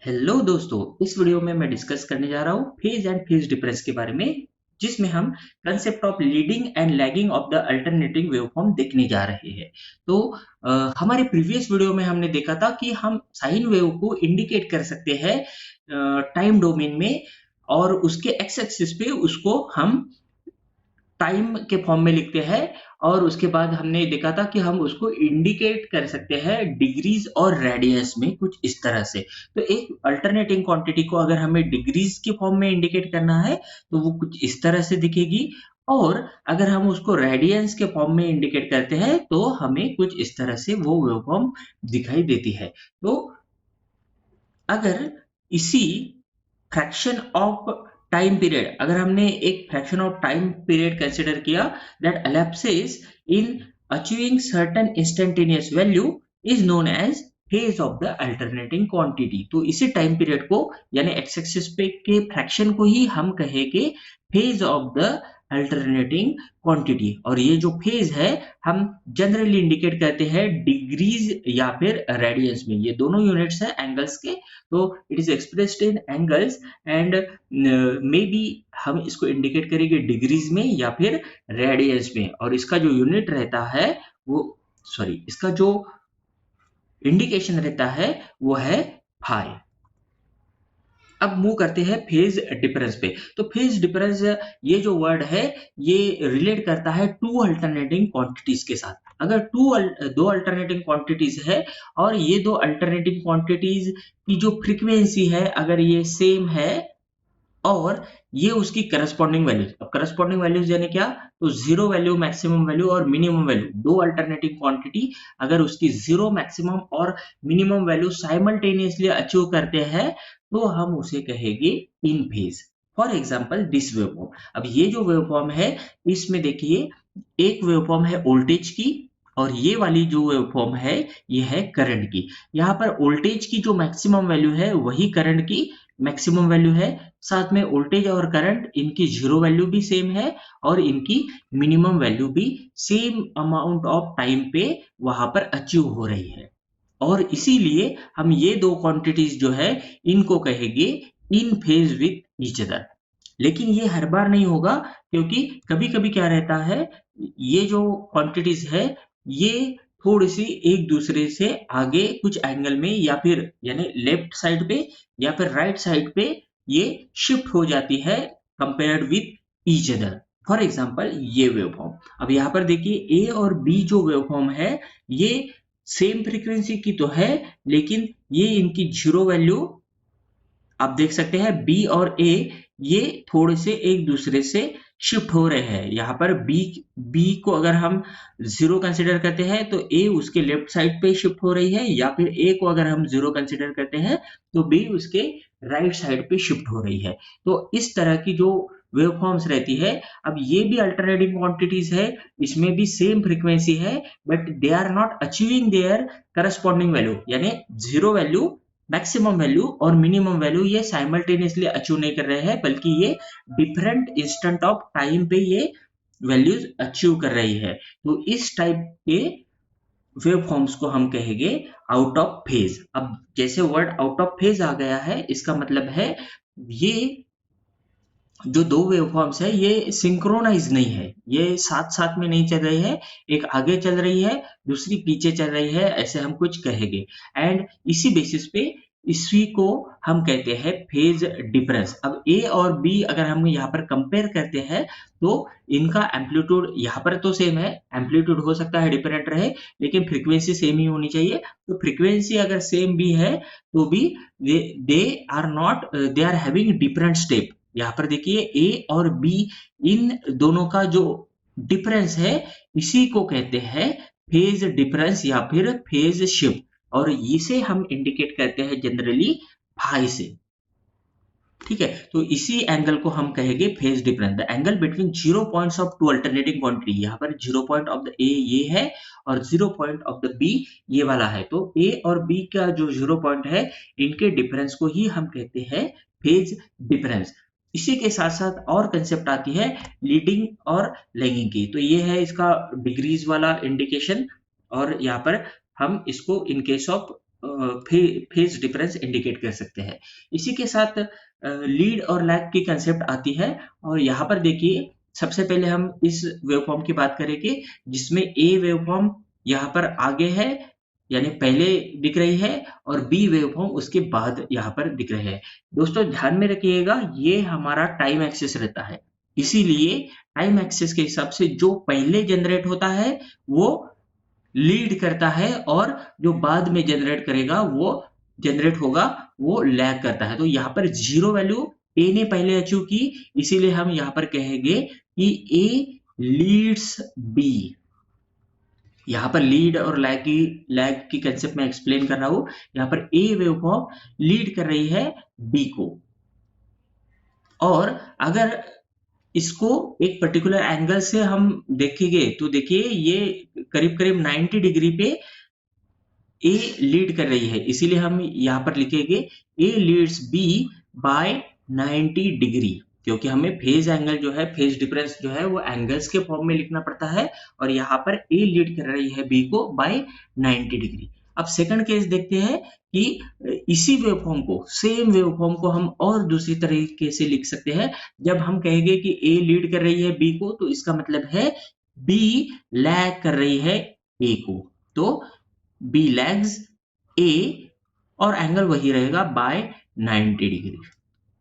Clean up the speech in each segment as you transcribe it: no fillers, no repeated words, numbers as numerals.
Hello दोस्तों, इस video में मैं डिस्कस करने जा रहा हूँ फेज एंड फेज डिफरेंस के बारे में, जिसमें हम concept of leading and lagging of the alternating waveform देखने जा रहे हैं। तो हमारे प्रीवियस वीडियो में हमने देखा था कि हम साइन वेव को इंडिकेट कर सकते हैं टाइम डोमेन में, और उसके एक्स एक्सिस पे उसको हम टाइम के फॉर्म में लिखते हैं। और उसके बाद हमने देखा था कि हम उसको इंडिकेट कर सकते हैं डिग्रीज और रेडियंस में, कुछ इस तरह से। तो एक अल्टरनेटिंग क्वांटिटी को अगर हमें डिग्रीज के फॉर्म में इंडिकेट करना है तो वो कुछ इस तरह से दिखेगी, और अगर हम उसको रेडियंस के फॉर्म में इंडिकेट करते हैं तो हमें कुछ इस तरह से वो वेवफॉर्म दिखाई देती है। तो अगर इसी फ्रैक्शन ऑफ टाइम पीरियड, अगर हमने एक fraction of time period consider किया that elapses in achieving certain instantaneous value is known as phase of the alternating quantity. तो इसी टाइम पीरियड को यानी एक्स एक्सिस पे के फ्रैक्शन को ही हम कहेंगे phase of the alternating quantity. और ये जो फेज है हम जनरली इंडिकेट करते हैं डिग्रीज या फिर रेडियंस में। ये दोनों यूनिट्स हैं एंगल्स के, तो it is expressed in angles and may be हम इसको इंडिकेट करेंगे डिग्रीज में या फिर रेडियंस में। और इसका जो यूनिट रहता है वो इसका जो इंडिकेशन रहता है वो है फाई। अब मूव करते हैं फेज डिफरेंस पे। तो फेज डिफरेंस, ये जो वर्ड है ये रिलेट करता है टू अल्टरनेटिंग क्वांटिटीज के साथ। अगर दो अल्टरनेटिंग क्वांटिटीज है और ये दो अल्टरनेटिंग क्वांटिटीज की जो फ्रीक्वेंसी है अगर ये सेम है और ये उसकी करस्पॉन्डिंग वैल्यूज, अब करस्पॉन्डिंग वैल्यूज यानी क्या, तो जीरो वैल्यू, मैक्सिमम वैल्यू और मिनिमम वैल्यू, दो अल्टरनेटिव क्वांटिटी अगर उसकी जीरो, मैक्सिमम और मिनिमम वैल्यू साइमल्टेनियसली अचीव करते हैं तो हम उसे कहेंगे in phase. For example this waveform. अब ये जो वेवफॉर्म है इसमें देखिए एक वेवफॉर्म है वोल्टेज की और ये वाली जो वेवफॉर्म है ये है करंट की। यहाँ पर वोल्टेज की जो मैक्सिमम वैल्यू है वही करंट की मैक्सिमम वैल्यू है, साथ में वोल्टेज और करंट इनकी जीरो वैल्यू भी सेम है और इनकी मिनिमम वैल्यू भी सेम अमाउंट ऑफ टाइम पे वहां पर अचीव हो रही है। और इसीलिए हम ये दो क्वांटिटीज जो है इनको कहेंगे in phase with each other. लेकिन ये हर बार नहीं होगा, क्योंकि कभी कभी क्या रहता है, ये जो क्वांटिटीज है ये थोड़ी सी एक दूसरे से आगे कुछ एंगल में या फिर यानी लेफ्ट साइड पे या फिर राइट साइड पे ये शिफ्ट हो जाती है compared with each other. For example ये वेवफॉर्म, अब यहाँ पर देखिए ए और बी जो वेवफॉर्म है ये सेम फ्रीक्वेंसी की तो है, लेकिन ये इनकी जीरो वैल्यू आप देख सकते हैं बी और ए ये थोड़े से एक दूसरे से शिफ्ट हो रहे हैं। यहाँ पर बी को अगर हम जीरो कंसिडर करते हैं तो ए उसके लेफ्ट साइड पे शिफ्ट हो रही है, या फिर ए को अगर हम जीरो कंसिडर करते हैं तो बी उसके राइट साइड पे शिफ्ट हो रही है। तो इस तरह की जो वेवफॉर्म्स रहती है, अब ये भी अल्टरनेटिंग क्वांटिटीज है, इसमें भी सेम फ्रीक्वेंसी है, but they are not achieving their corresponding value, यानी जीरो वैल्यू, मैक्सिमम वैल्यू और मिनिमम वैल्यू ये साइमल्टेनियसली अचीव नहीं कर रहे हैं, बल्कि ये डिफरेंट इंस्टेंट ऑफ टाइम पे ये वैल्यूज अचीव कर रही है। तो इस टाइप के वेव फॉर्म्स को हम कहेंगे आउट ऑफ फेज। अब जैसे वर्ड आउट ऑफ फेज आ गया है इसका मतलब है ये जो दो वेवफॉर्म्स है ये सिंक्रोनाइज नहीं है, ये साथ साथ में नहीं चल रही है, एक आगे चल रही है दूसरी पीछे चल रही है, ऐसे हम कुछ कहेंगे। एंड इसी बेसिस पे इसी को हम कहते हैं फेज डिफरेंस। अब ए और बी अगर हम यहाँ पर कंपेयर करते हैं तो इनका एम्पलीट्यूड यहाँ पर तो सेम है, एम्पलीट्यूड हो सकता है डिफरेंट रहे लेकिन फ्रीक्वेंसी सेम ही होनी चाहिए। तो फ्रीक्वेंसी अगर सेम भी है तो भी they are not, they are having different step. यहाँ पर देखिए ए और बी इन दोनों का जो डिफरेंस है इसी को कहते हैं फेज डिफरेंस या फिर फेज शिफ्ट, और इसे हम इंडिकेट करते हैं जनरली फाई से। ठीक है, तो इसी एंगल को हम कहेंगे phase difference, the angle between zero points of two alternating quantity. यहाँ पर zero point of the A ये है और zero point of the B ये वाला है, तो ए और बी का जो जीरो पॉइंट है इनके डिफरेंस को ही हम कहते हैं फेज डिफरेंस। इसी के साथ साथ और कंसेप्ट आती है लीडिंग और लैगिंग की। तो ये है इसका डिग्रीज वाला इंडिकेशन, और यहाँ पर हम इसको in case of phase difference indicate कर सकते हैं। इसी के साथ लीड और लैग की कंसेप्ट आती है और यहाँ पर देखिए सबसे पहले हम इस वेवफॉर्म की बात करेंगे जिसमें ए वेवफॉर्म यहाँ पर आगे है यानी पहले दिख रही है और बी वेवफॉर्म उसके बाद यहाँ पर दिख रहे हैं। दोस्तों ध्यान में रखिएगा ये हमारा टाइम एक्सिस रहता है, इसीलिए टाइम एक्सिस के हिसाब से जो पहले जनरेट होता है वो लीड करता है और जो बाद में जनरेट करेगा वो जनरेट होगा वो लैग करता है। तो यहाँ पर जीरो वैल्यू ए ने पहले अचीव की, इसीलिए हम यहाँ पर कहेंगे कि ए लीड्स बी। यहाँ पर लीड और लैग की कंसेप्ट में एक्सप्लेन कर रहा हूं। यहाँ पर ए वेवफॉर्म लीड कर रही है बी को और अगर इसको एक पर्टिकुलर एंगल से हम देखेंगे तो देखिए ये करीब करीब 90 डिग्री पे ए लीड कर रही है, इसीलिए हम यहाँ पर लिखेंगे ए लीड्स बी बाय 90 डिग्री, क्योंकि हमें फेज एंगल जो है फेज डिफरेंस जो है वो एंगल्स के फॉर्म में लिखना पड़ता है और यहाँ पर ए लीड कर रही है बी को बाय 90 डिग्री। अब सेकंड केस देखते हैं कि इसी वेवफॉर्म को सेम वेवफॉर्म को हम और दूसरी तरीके से लिख सकते हैं। जब हम कहेंगे कि ए लीड कर रही है बी को तो इसका मतलब है बी लैग कर रही है ए को, तो बी लैग्स ए और एंगल वही रहेगा बाय 90 डिग्री।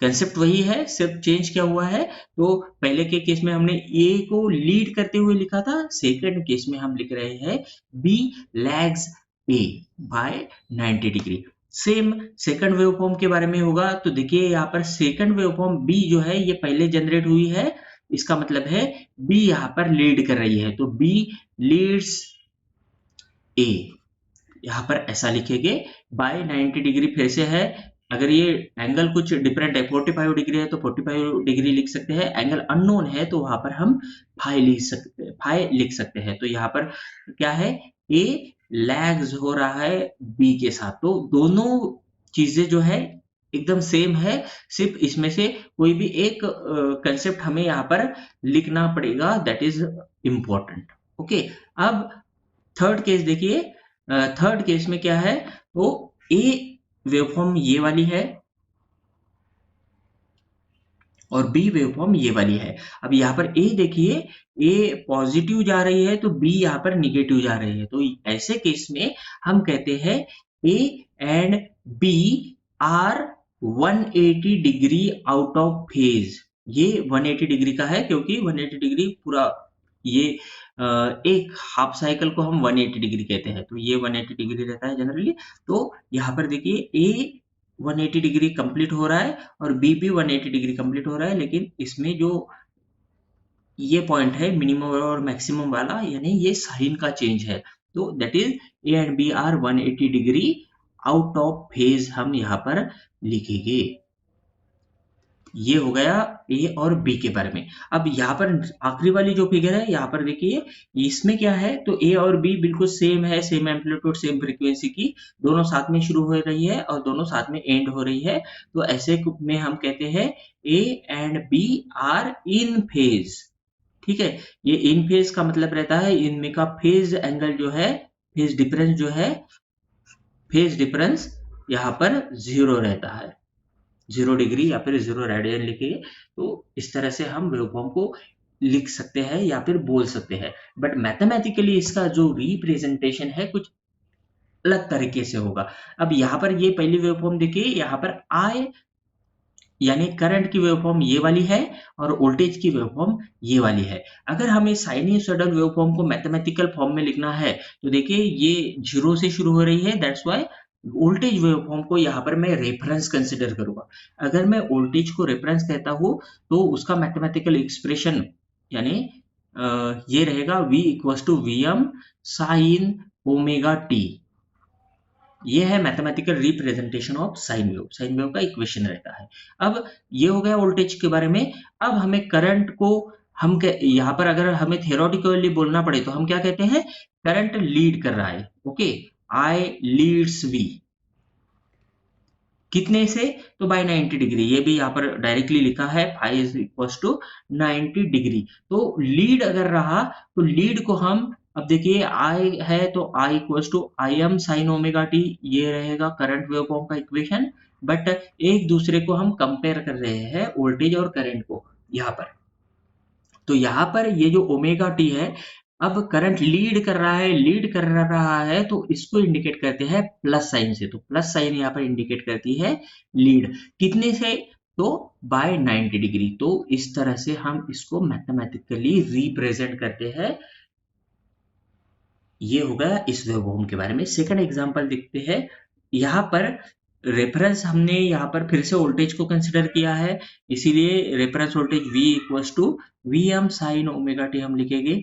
कंसेप्ट वही है, सिर्फ चेंज क्या हुआ है तो पहले के केस में हमने ए को लीड करते हुए लिखा था, सेकंड केस में हम लिख रहे हैं B lags A by 90 degree. Same second waveform के बारे में होगा तो देखिए यहाँ पर सेकंड वेवफॉर्म बी जो है ये पहले जनरेट हुई है, इसका मतलब है बी यहाँ पर लीड कर रही है, तो बी लीड्स ए, यहाँ पर ऐसा लिखेंगे बाय 90 डिग्री। फिर से है, अगर ये एंगल कुछ डिफरेंट है 45 डिग्री है तो 45 डिग्री लिख सकते हैं, एंगल अननोन है तो वहां पर हम फाई लिख सकते हैं। तो यहाँ पर क्या है ए लैग्स हो रहा है बी के साथ, तो दोनों चीजें जो है एकदम सेम है, सिर्फ इसमें से कोई भी एक कंसेप्ट हमें यहाँ पर लिखना पड़ेगा, दैट इज इम्पोर्टेंट। ओके, अब थर्ड केस देखिए, थर्ड केस में क्या है तो ए वेवफॉर्म ये वाली है और बी वेवफॉर्म ये वाली है। अब यहाँ पर ए देखिए ए पॉजिटिव जा रही है तो बी यहाँ पर निगेटिव जा रही है, तो ऐसे केस में हम कहते हैं A and B are 180 degree out of phase. ये 180 डिग्री का है क्योंकि 180 डिग्री पूरा ये एक हाफ साइकिल को हम 180 डिग्री कहते हैं, तो ये 180 डिग्री रहता है जनरली। तो यहाँ पर देखिए ए 180 डिग्री कंप्लीट हो रहा है और बी भी 180 डिग्री कंप्लीट हो रहा है, लेकिन इसमें जो ये पॉइंट है मिनिमम और मैक्सिमम वाला यानी ये साइन का चेंज है, तो that is A and B are 180 degree out of phase हम यहाँ पर लिखेंगे। ये हो गया ए और बी के बारे में। अब यहाँ पर आखिरी वाली जो फिगर है यहाँ पर देखिए इसमें क्या है तो ए और बी बिल्कुल सेम है, सेम एम्पलीट्यूड सेम फ्रीक्वेंसी की, दोनों साथ में शुरू हो रही है और दोनों साथ में एंड हो रही है, तो ऐसे में हम कहते हैं A and B are in phase. ठीक है, ये इन फेज का मतलब रहता है इनमें का फेज एंगल जो है फेज डिफरेंस जो है फेज डिफरेंस यहाँ पर 0 रहता है, 0 डिग्री या फिर 0 रेडियन लिखिए। तो इस तरह से हम वेवफॉर्म को लिख सकते हैं या फिर बोल सकते हैं, बट मैथमेटिकली इसका जो रिप्रेजेंटेशन है कुछ अलग तरीके से होगा। अब यहाँ पर ये पहली वेवफॉर्म देखिए, यहाँ पर आई यानी करंट की वेवफॉर्म ये वाली है और वोल्टेज की वेवफॉर्म ये वाली है। अगर हमें साइनसॉइडल वेवफॉर्म को मैथमेटिकल फॉर्म में लिखना है तो देखिए ये 0 से शुरू हो रही है, दैट्स व्हाई वोल्टेज वेवफॉर्म को यहाँ पर मैं रेफरेंस कंसिडर करूंगा। अगर मैं वोल्टेज को रेफरेंस कहता हूँ तो उसका मैथमेटिकल एक्सप्रेशन यानी ये रहेगा v equals to Vm sine omega T. ये है mathematical representation of sine wave, sine wave का इक्वेशन रहता है। अब ये हो गया वोल्टेज के बारे में। अब हमें करंट को हम यहाँ पर अगर हमें थियोरेटिकली बोलना पड़े तो हम क्या कहते हैं, करंट लीड कर रहा है। ओके, आई लीड्स वी कितने से तो बाय 90 डिग्री, ये भी यहाँ पर डायरेक्टली लिखा है phi is equal to 90 degree. तो लीड अगर रहा तो लीड को हम अब देखिए I है तो I equals to I M sine omega T, ये रहेगा करंट वेवफॉर्म का इक्वेशन। बट एक दूसरे को हम कंपेयर कर रहे हैं वोल्टेज और करंट को यहाँ पर। तो यहाँ पर ये जो ओमेगा टी है, अब करंट लीड कर रहा है तो इसको इंडिकेट करते हैं प्लस साइन से। तो प्लस साइन यहाँ पर इंडिकेट करती है लीड, कितने से, तो बाय 90 डिग्री। तो इस तरह से हम इसको मैथमेटिकली रिप्रेजेंट करते हैं। ये हो गया इस वेवफॉर्म के बारे में। सेकंड एग्जांपल देखते हैं। यहाँ पर रेफरेंस हमने यहाँ पर फिर से वोल्टेज को कंसिडर किया है, इसीलिए reference voltage V equals to V M sine omega T हम लिखेंगे।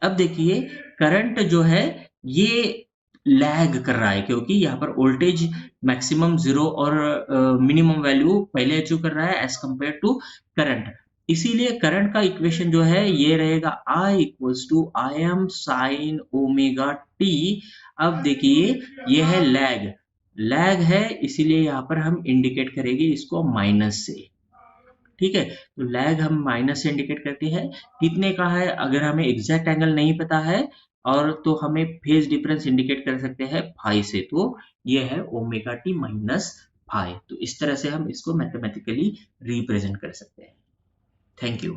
अब देखिए करंट जो है ये लैग कर रहा है, क्योंकि यहाँ पर वोल्टेज मैक्सिमम जीरो और मिनिमम वैल्यू पहले अचीव कर रहा है एज कंपेयर टू करंट। इसीलिए करंट का इक्वेशन जो है ये रहेगा I equals to I M sine omega T. अब देखिए ये है लैग है, इसीलिए यहाँ पर हम इंडिकेट करेंगे इसको माइनस से। ठीक है, तो लैग हम माइनस से इंडिकेट करते हैं। कितने का है, अगर हमें एग्जैक्ट एंगल नहीं पता है और तो हमें फेज डिफरेंस इंडिकेट कर सकते हैं फाई से। तो ये है ओमेगा टी माइनस फाई। तो इस तरह से हम इसको मैथमेटिकली रिप्रेजेंट कर सकते हैं। Thank you.